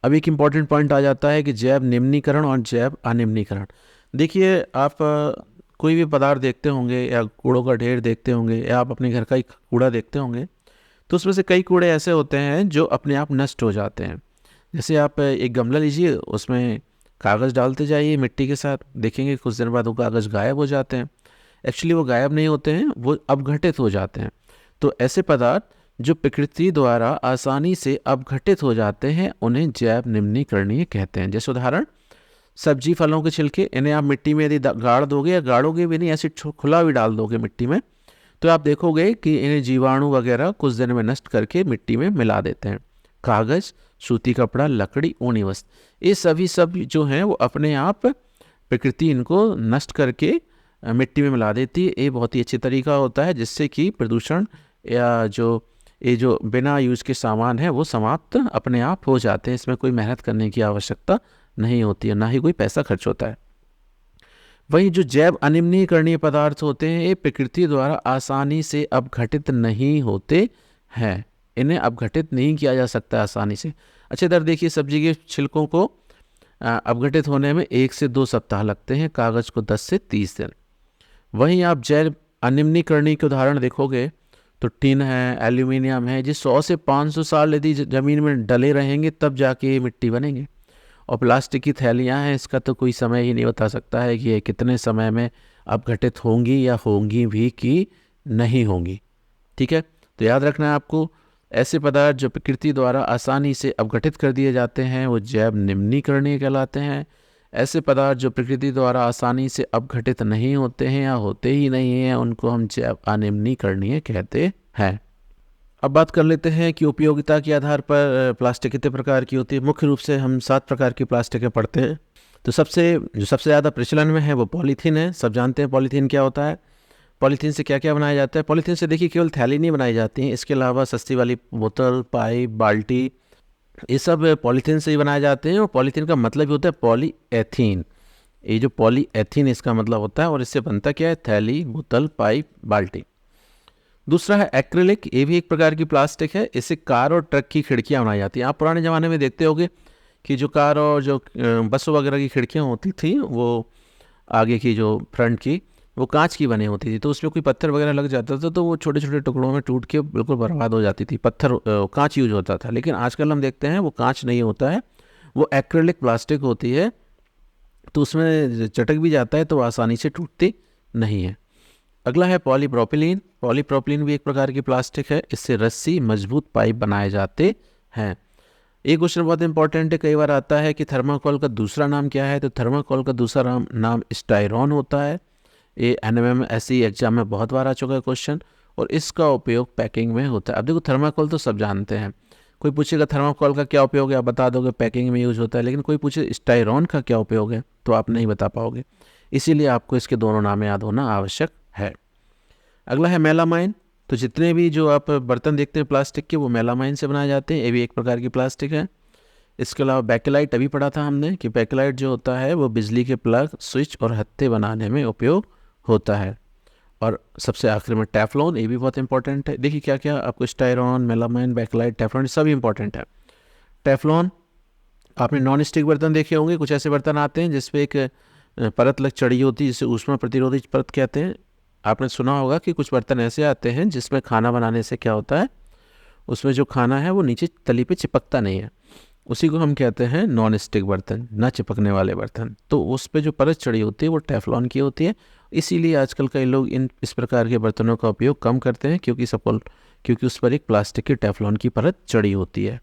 अब एक important point आ जाता है कि जैव निम्नीकरण और जैव अनिम्नीकरण। देखिए आप कोई भी पदार्थ देखते होंगे या कूड़ों का ढेर देखते होंगे या आप अपने घर का ही कूड़ा देखते होंगे, तो उसमें से कई कूड़े ऐसे होते हैं जो अपने आप नष्ट हो जाते हैं। जैसे आप एक गमला लीजिए, उसमें कागज़ डालते जाइए मिट्टी के साथ, देखेंगे कुछ दिन बाद वो कागज़ गायब हो जाते हैं। एक्चुअली वो गायब नहीं होते हैं, वो अपघटित हो जाते हैं। तो ऐसे पदार्थ जो प्रकृति द्वारा आसानी से अपघटित हो जाते हैं उन्हें जैव निम्नीकरणीय कहते हैं। जैसे उदाहरण, सब्जी फलों के छिलके, इन्हें आप मिट्टी में यदि गाड़ दोगे या गाड़ोगे भी नहीं, ऐसे खुला भी डाल दोगे मिट्टी में, तो आप देखोगे कि इन्हें जीवाणु वगैरह कुछ दिन में नष्ट करके मिट्टी में मिला देते हैं। कागज़, सूती कपड़ा, लकड़ी, ऊनी वस्त्र, ये सभी सब जो हैं वो अपने आप प्रकृति इनको नष्ट करके मिट्टी में मिला देती है। ये बहुत ही अच्छी तरीका होता है जिससे कि प्रदूषण या जो बिना यूज़ के सामान है वो समाप्त अपने आप हो जाते हैं। इसमें कोई मेहनत करने की आवश्यकता नहीं होती है, ना ही कोई पैसा खर्च होता है। वहीं जो जैव अनिम्नीकरणीय पदार्थ होते हैं ये प्रकृति द्वारा आसानी से अपघटित नहीं होते हैं, इन्हें अपघटित नहीं किया जा सकता आसानी से। अच्छा इधर देखिए, सब्जी के छिलकों को अपघटित होने में 1 से 2 सप्ताह लगते हैं, कागज़ को 10 से 30 दिन। वहीं आप जैव अनिम्नीकरणीय के उदाहरण देखोगे तो टिन है, एल्यूमिनियम है, जी 100 से 500 साल यदि ज़मीन में डले रहेंगे तब जाके ये मिट्टी बनेंगे। और प्लास्टिक की थैलियाँ हैं, इसका तो कोई समय ही नहीं बता सकता है कि ये कितने समय में अपघटित होंगी या होंगी भी कि नहीं होंगी। ठीक है, तो याद रखना है आपको, ऐसे पदार्थ जो प्रकृति द्वारा आसानी से अपघटित कर दिए जाते हैं वो जैव निम्नीकरणीय कहलाते हैं। ऐसे पदार्थ जो प्रकृति द्वारा आसानी से अपघटित नहीं होते हैं या होते ही नहीं हैं उनको हम जैव अनिम्नीकरणीय कहते हैं। अब बात कर लेते हैं कि उपयोगिता के आधार पर प्लास्टिक कितने प्रकार की होती है। मुख्य रूप से हम 7 प्रकार की प्लास्टिकें पढ़ते हैं। तो सबसे ज़्यादा प्रचलन में है वो पॉलीथीन है। सब जानते हैं पॉलीथीन क्या होता है। पॉलीथीन से क्या क्या बनाया जाता है। पॉलीथीन से देखिए केवल थैली नहीं बनाई जाती है, इसके अलावा सस्ती वाली बोतल, पाइप, बाल्टी, ये सब पॉलीथीन से ही बनाए जाते हैं। और पॉलीथीन का मतलब ही होता है पॉलीएथीन। ये जो पॉलीएथीन इसका मतलब होता है, और इससे बनता क्या है, थैली, बोतल, पाइप, बाल्टी। दूसरा है एक्रिलिक, ये भी एक प्रकार की प्लास्टिक है। इससे कार और ट्रक की खिड़कियाँ बनाई जाती हैं। आप पुराने ज़माने में देखते होंगे कि जो कार और जो बस वगैरह की खिड़कियाँ होती थी वो आगे की जो फ्रंट की वो कांच की बनी होती थी, तो उसमें कोई पत्थर वगैरह लग जाता था तो वो छोटे छोटे टुकड़ों में टूट के बिल्कुल बर्बाद हो जाती थी। पत्थर कांच यूज होता था, लेकिन आजकल हम देखते हैं वो कांच नहीं होता है, वो एक्रिलिक प्लास्टिक होती है। तो उसमें चटक भी जाता है तो आसानी से टूटती नहीं है। अगला है पॉलीप्रोपिलीन। पॉलीप्रोपिलीन भी एक प्रकार की प्लास्टिक है। इससे रस्सी, मजबूत पाइप बनाए जाते हैं। एक क्वेश्चन बहुत इंपॉर्टेंट है, कई बार आता है कि थर्माकोल का दूसरा नाम क्या है। तो थर्माकोल का दूसरा नाम स्टायरॉन होता है। ये एनएमएम ऐसी एग्जाम में बहुत बार आ चुका है क्वेश्चन, और इसका उपयोग पैकिंग में होता है। अब देखो, थर्माकोल तो सब जानते हैं, कोई पूछेगा थर्माकोल का क्या उपयोग है, आप बता दोगे पैकिंग में यूज होता है। लेकिन कोई पूछे स्टायरॉन का क्या उपयोग है तो आप नहीं बता पाओगे। इसीलिए आपको इसके दोनों नाम याद होना आवश्यक है। अगला है मेलामाइन। तो जितने भी जो आप बर्तन देखते हैं प्लास्टिक के वो मेलामाइन से बनाए जाते हैं, ये भी एक प्रकार की प्लास्टिक है। इसके अलावा बैकेलाइट, अभी पढ़ा था हमने कि बैकेलाइट जो होता है वो बिजली के प्लग, स्विच और हत्थे बनाने में उपयोग होता है। और सबसे आखिर में टेफ्लॉन, ये भी बहुत इंपॉर्टेंट है। देखिए क्या क्या आपको, स्टायरॉन, मेलामाइन, बैकेलाइट, टेफ्लॉन सभी इंपॉर्टेंट है। टेफ्लॉन, आपने नॉन स्टिक बर्तन देखे होंगे, कुछ ऐसे बर्तन आते हैं जिसपे एक परत लग चढ़ी होती है जिसे ऊष्मा प्रतिरोधी परत कहते हैं। आपने सुना होगा कि कुछ बर्तन ऐसे आते हैं जिसमें खाना बनाने से क्या होता है, उसमें जो खाना है वो नीचे तली पे चिपकता नहीं है, उसी को हम कहते हैं नॉन स्टिक बर्तन, ना चिपकने वाले बर्तन। तो उस पर जो परत चढ़ी होती है वो टेफ्लॉन की होती है। इसीलिए आजकल कई लोग इस प्रकार के बर्तनों का उपयोग कम करते हैं, क्योंकि उस पर एक प्लास्टिक की टेफ्लॉन की परत चढ़ी होती है।